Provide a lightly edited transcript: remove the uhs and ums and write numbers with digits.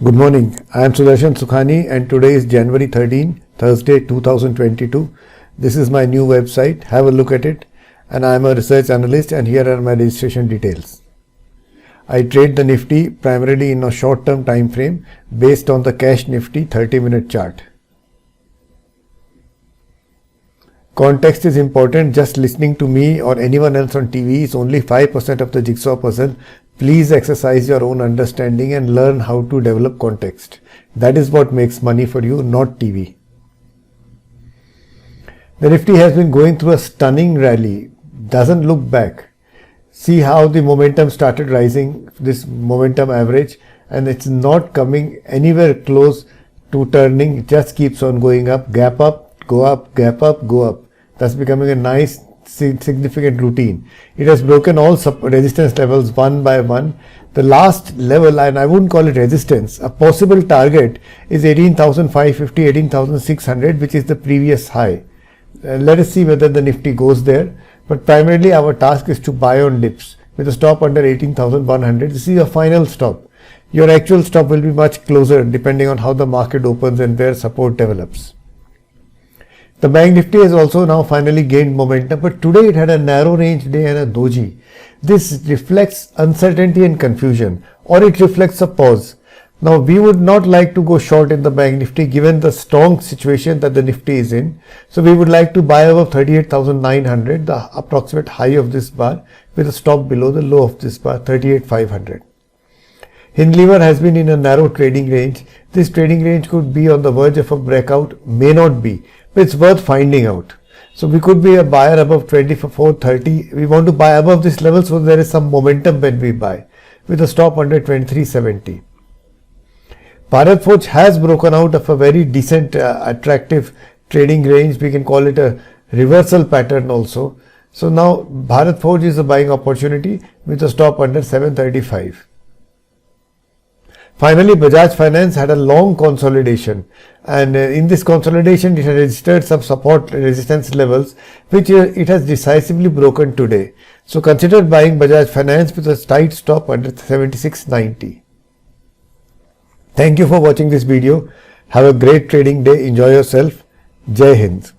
Good morning. I am Sudarshan Sukhani and today is January 13, Thursday 2022. This is my new website. Have a look at it. And I am a research analyst and here are my registration details. I trade the Nifty primarily in a short-term time frame based on the cash Nifty 30-minute chart. Context is important. Just listening to me or anyone else on TV is only 5% of the jigsaw puzzle. Please exercise your own understanding and learn how to develop context. That is what makes money for you, not TV. The Nifty has been going through a stunning rally. Doesn't look back. See how the momentum started rising, this momentum average, and it's not coming anywhere close to turning. It just keeps on going up, gap up, go up, gap up, go up. That's becoming a nice significant routine. It has broken all resistance levels one by one. The last level, and I wouldn't call it resistance, a possible target is 18,550, 18,600, which is the previous high. Let us see whether the Nifty goes there. But primarily our task is to buy on dips with a stop under 18,100. This is your final stop. Your actual stop will be much closer depending on how the market opens and where support develops. The Bank Nifty has also now finally gained momentum, but today it had a narrow range day and a doji. This reflects uncertainty and confusion, or it reflects a pause. Now we would not like to go short in the Bank Nifty given the strong situation that the Nifty is in. So we would like to buy above 38,900, the approximate high of this bar, with a stop below the low of this bar, 38,500. Hinlever has been in a narrow trading range. This trading range could be on the verge of a breakout, may not be, but it's worth finding out. So we could be a buyer above 24.30. We want to buy above this level so there is some momentum when we buy, with a stop under 23.70. Bharat Forge has broken out of a very decent, attractive trading range. We can call it a reversal pattern also. So now Bharat Forge is a buying opportunity with a stop under 735. Finally, Bajaj Finance had a long consolidation, and in this consolidation it has registered some support resistance levels which it has decisively broken today. So consider buying Bajaj Finance with a tight stop under 76.90. Thank you for watching this video. Have a great trading day. Enjoy yourself. Jai Hind.